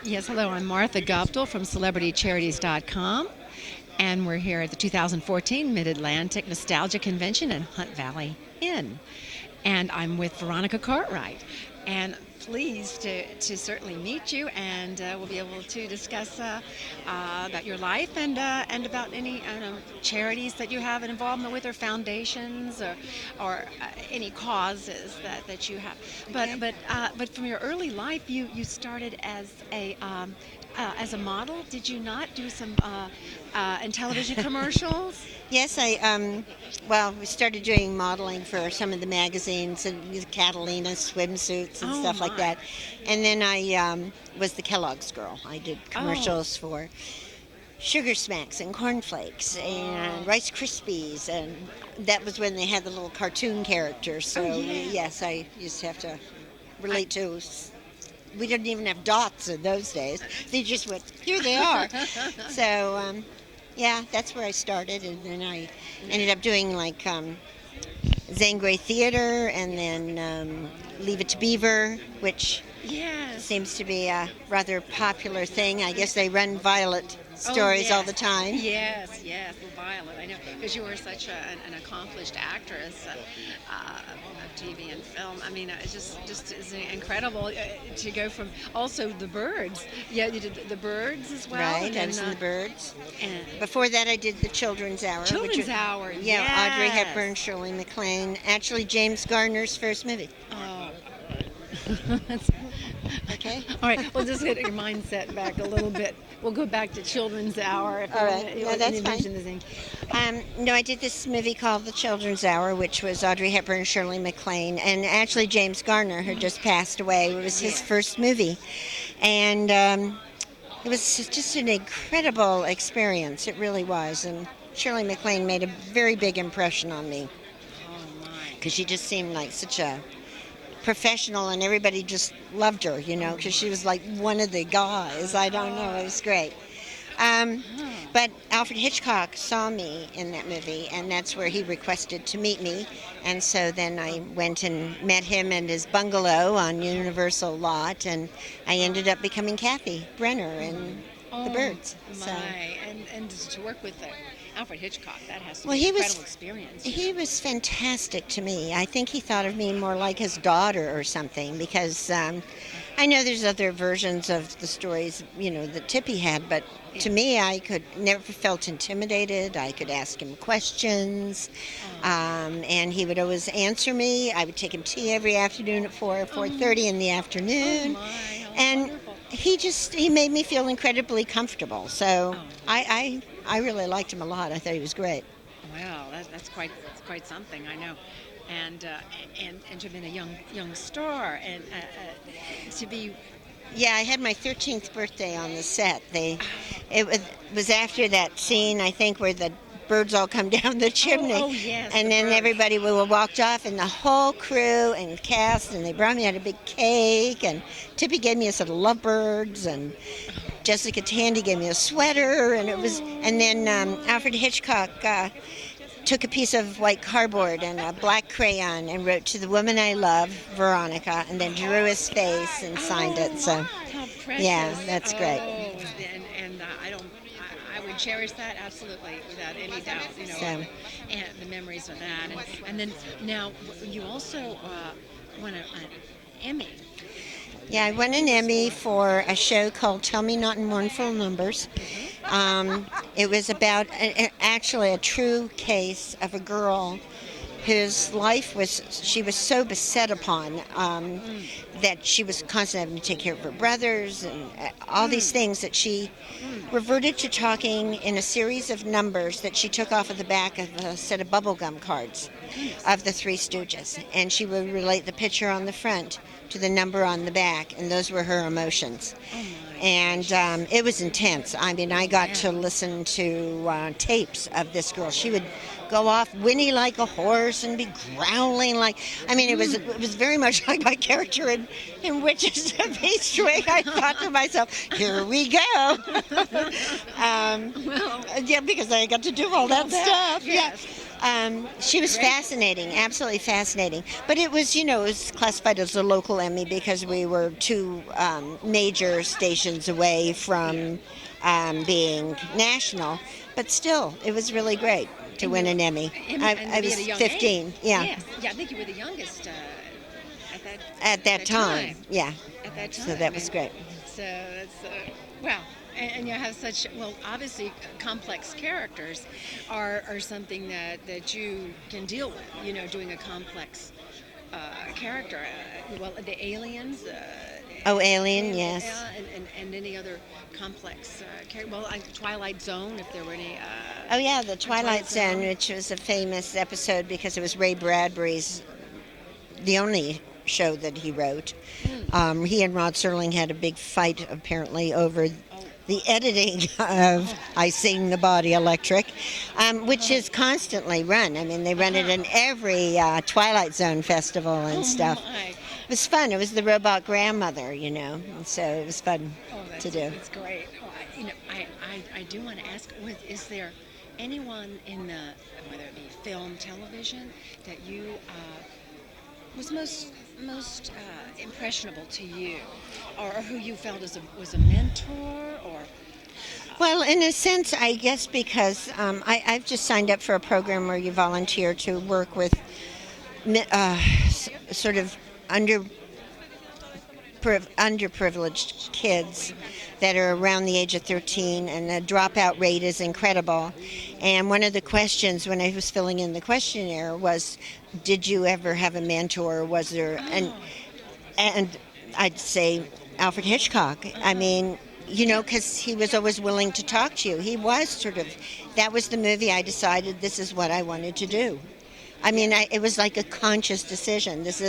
Yes, hello. I'm Martha Guptill from CelebrityCharities.com, and we're here at the 2014 Mid-Atlantic Nostalgia Convention in Hunt Valley Inn. And I'm with Veronica Cartwright, and pleased to certainly meet you, and we'll be able to discuss about your life and about any charities that you have an involvement with, or foundations, or any causes that you have. Okay. But from your early life, you started as a model. Did you not do some in television commercials? Yes, we started doing modeling for some of the magazines and the Catalina swimsuits and Oh, stuff like my. that. And then I was the Kellogg's girl. I did commercials for Sugar Smacks and Corn Flakes and Rice Krispies, and that was when they had the little cartoon characters. So Oh, yeah. yes, I used to have to relate to. We didn't even have dots in those days. They just went, here they are. So, yeah, that's where I started, and then I ended up doing like Zangray Theater, and then Leave It to Beaver, which Yes. seems to be a rather popular thing. I guess they run Violet stories all the time. Yes, yes, well, Violet, I know, because you were such an accomplished actress of TV and film. I mean, it's just is incredible to go from also the Birds. Yeah, you did the Birds as well. Right, and I then, was in the Birds. and Before that, I did the Children's Hour. Children's Hour. Yeah, yes. Audrey Hepburn, Shirley MacLaine. Actually, James Garner's first movie. Oh. Okay. All right, we'll just get your mindset back a little bit. We'll go back to Children's Hour. If All right. you No, want to that's mention fine. the thing. No, I did this movie called The Children's Hour, which was Audrey Hepburn, Shirley MacLaine, and actually James Garner had just passed away. It was his first movie, and it was just an incredible experience. It really was, and Shirley MacLaine made a very big impression on me Oh, my. because she just seemed like such a professional, and everybody just loved her, because she was like one of the guys. I don't know, it was great. But Alfred Hitchcock saw me in that movie, and that's where he requested to meet me. And so then I went and met him in his bungalow on Universal Lot, and I ended up becoming Kathy Brenner in The Birds. My. And to work with Alfred Hitchcock, that has to Well, be he an was incredible experience. he was fantastic to me. I think he thought of me more like his daughter or something, because I know there's other versions of the stories, that Tippy had, but to me, I could never felt intimidated. I could ask him questions, and he would always answer me. I would take him tea every afternoon at 4:30 in the afternoon, Oh, my. How and wonderful. he made me feel incredibly comfortable. So I really liked him a lot. I thought he was great. Wow, that's quite something. I know, and to have been a young star, and to be. Yeah, I had my 13th birthday on the set. It was after that scene, I think, where the birds all come down the chimney. Oh, yes, and the then birds. everybody walked off, and the whole crew and cast, and they brought me out a big cake, and Tippy gave me a set of lovebirds, and Jessica Tandy gave me a sweater, and then Alfred Hitchcock took a piece of white cardboard and a black crayon and wrote, "To the woman I love, Veronica," and then drew his face and signed it. So, How precious. yeah, that's great. And I would cherish that absolutely without any doubt. So. And the memories of that, and then now you also won an Emmy. Yeah, I won an Emmy for a show called Tell Me Not in Mournful Numbers. It was about actually a true case of a girl whose life she was so beset upon that she was constantly having to take care of her brothers and all these things, that she reverted to talking in a series of numbers that she took off of the back of a set of bubblegum cards of the Three Stooges. And she would relate the picture on the front to the number on the back, and those were her emotions. And it was intense. I mean, I got to listen to tapes of this girl. She would go off whinny like a horse and be growling like, I mean, it was very much like my character in Witches of Eastwick. I thought to myself, here we go. Well, Yeah, because I got to do all that stuff. Yes. Yeah. She was fascinating, absolutely fascinating. But it was, it was classified as a local Emmy because we were two major stations away from being national. But still, it was really great to And win you, an Emmy. and I to be at a was young 15, age. yeah, Yes. Yeah, I think you were the youngest at that at that time, yeah. At that So time, that was great. so that's wow. And you have such obviously complex characters are something that you can deal with. Doing a complex character. Well, the aliens. Oh, Alien, And, yes. and any other complex character. Well, Twilight Zone, if there were any. Oh, yeah, the Twilight Twilight Zone, Zone. which was a famous episode because it was Ray Bradbury's the only show that he wrote. He and Rod Serling had a big fight apparently over Oh, the editing of I Sing the Body Electric, which is constantly run. I mean, they run it in every Twilight Zone festival and oh stuff. my. It was fun. It was the robot grandmother, and so it was fun Oh, to do. that's great. Oh, I do want to ask, is there anyone in the, whether it be film, television, that you was most impressionable to you, or who you felt was a mentor, or Well, in a sense, I guess because I've just signed up for a program where you volunteer to work with sort of underprivileged kids that are around the age of 13, and the dropout rate is incredible. And one of the questions when I was filling in the questionnaire was, did you ever have a mentor? Was there and I'd say Alfred Hitchcock. I mean, because he was always willing to talk to you. He was that was the movie I decided this is what I wanted to do. I mean, it was like a conscious decision. This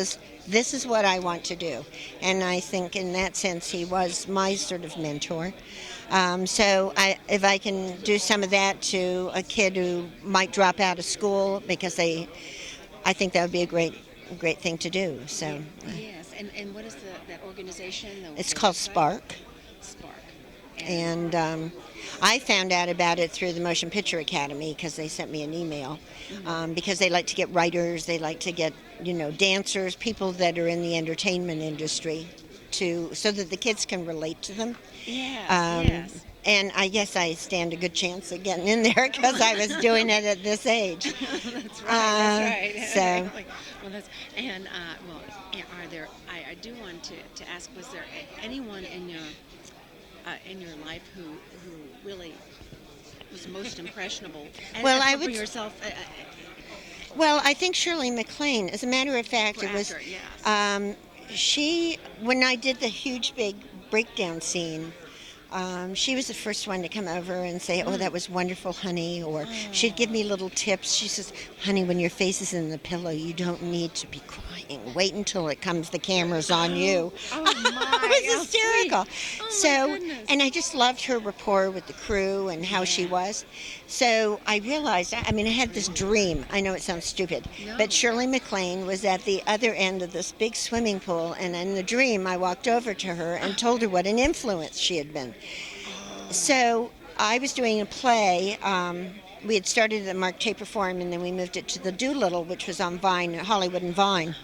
is what I want to do. And I think in that sense, he was my sort of mentor. So if I can do some of that to a kid who might drop out of school because I think that would be a great thing to do. So yes, and what is that organization? it's The called website? Spark. Spark. And I found out about it through the Motion Picture Academy because they sent me an email. Because they like to get writers, they like to get dancers, people that are in the entertainment industry, so that the kids can relate to them. Yes, yes. And I guess I stand a good chance of getting in there because I was doing it at this age. That's right. That's right. So. Well, are there? I do want to ask: was there anyone in your life who really was most impressionable? And Well, for I would. yourself. Well, I think Shirley MacLaine. As a matter of fact, it was. Actor, yes. When I did the huge big breakdown scene. She was the first one to come over and say, "Oh, that was wonderful, honey," or she'd give me little tips. She says, "Honey, when your face is in the pillow, you don't need to be crying. Wait until it comes. The camera's on you." Oh my! It was hysterical. Oh, So, my goodness. and I just loved her rapport with the crew and how she was. So I realized, I had this dream. I know it sounds stupid, No. but Shirley MacLaine was at the other end of this big swimming pool, and in the dream, I walked over to her and told her what an influence she had been. So I was doing a play. We had started at the Mark Taper Forum, and then we moved it to the Doolittle, which was on Vine, Hollywood and Vine.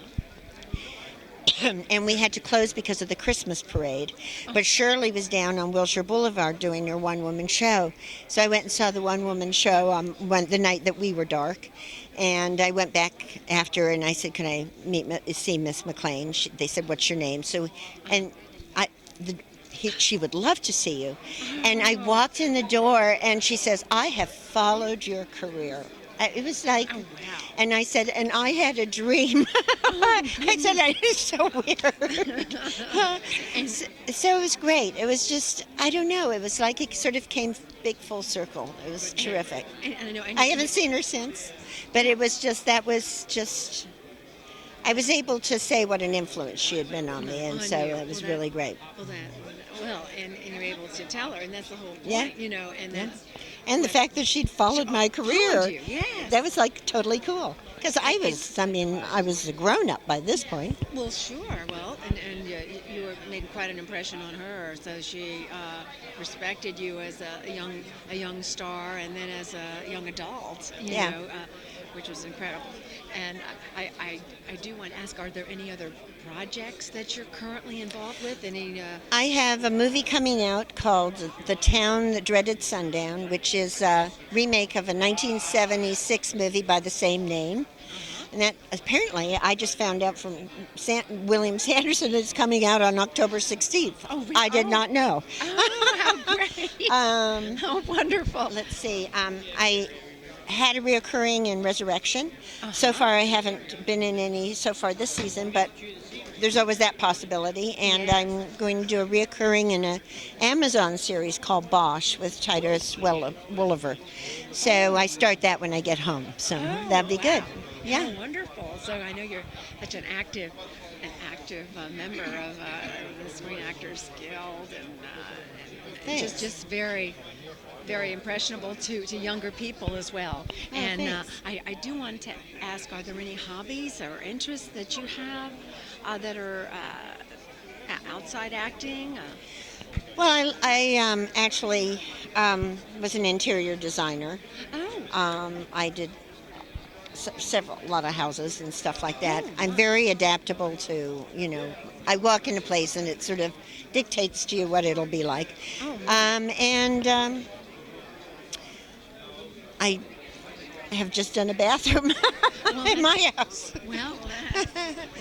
And we had to close because of the Christmas parade. But Shirley was down on Wilshire Boulevard doing her one-woman show. So I went and saw the one-woman show the night that we were dark. And I went back after, and I said, "Can I see Miss MacLaine?" They said, "What's your name?" So, and she would love to see you. And I walked in the door, and she says, "I have followed your career." It was like, Oh, wow. and I said, "And I had a dream." I said, "It's so weird." So it was great. It was just, I don't know. It was like it sort of came big full circle. It was terrific. And I haven't seen her since, but it was just, I was able to say what an influence she had been on me, and so it was really great. And you're able to tell her, and that's the whole point, Yeah. and that's And the fact that she'd followed my career, followed you, yes. that was like totally cool. Because I was a grown-up by this point. well, sure. Well, and you were made quite an impression on her, so she respected you as a young star, and then as a young adult. You Yeah. know, which was incredible. And I do want to ask, are there any other projects that you're currently involved with? Any? I have a movie coming out called The Town That Dreaded Sundown, which is a remake of a 1976 movie by the same name. And that apparently, I just found out from William Sanderson, it's coming out on October 16th. Oh, really? I did not know. Oh, how great! How wonderful! Let's see. I had a reoccurring in Resurrection. So far, I haven't been in any so far this season, but there's always that possibility. And I'm going to do a reoccurring in an Amazon series called Bosch with Titus Welliver. So I start that when I get home. So that'd be good. Yeah. Oh, wonderful. So I know you're such an active member of the Screen Actors Guild, and just very, very impressionable to younger people as well. Oh, and thanks. I do want to ask, are there any hobbies or interests that you have that are outside acting? Well, I actually was an interior designer. I did a lot of houses and stuff like that. I'm very adaptable to, I walk in a place and it sort of dictates to you what it'll be like. I have just done a bathroom in my house. Well,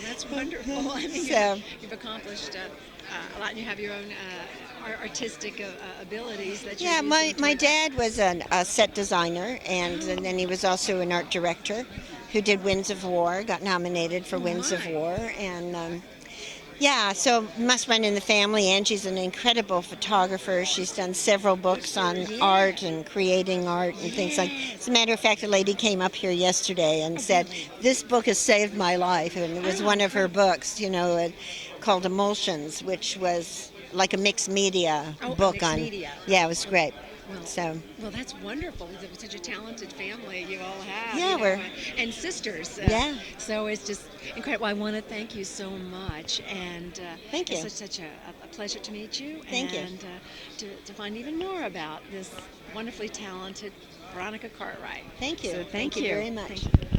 that's wonderful. I mean, So- you've accomplished a lot, and you have your own artistic abilities that you're Yeah, using my toward- dad was a set designer, and then he was also an art director who did Winds of War, got nominated for Winds of War, and so must run in the family. Angie's an incredible photographer. She's done several books on art and creating art and things like. As a matter of fact, a lady came up here yesterday and said, "This book has saved my life," and it was one of her books, called Emulsions, which was like a mixed media book mixed on. media. Yeah, it was great. Well, well, that's wonderful. It's such a talented family you all have. Yeah, and sisters. Yeah. So it's just incredible. I want to thank you so much, and Thank you. It's such a pleasure to meet you. Thank you. And to find even more about this wonderfully talented Veronica Cartwright. Thank you. So Thank you very much. Thank you.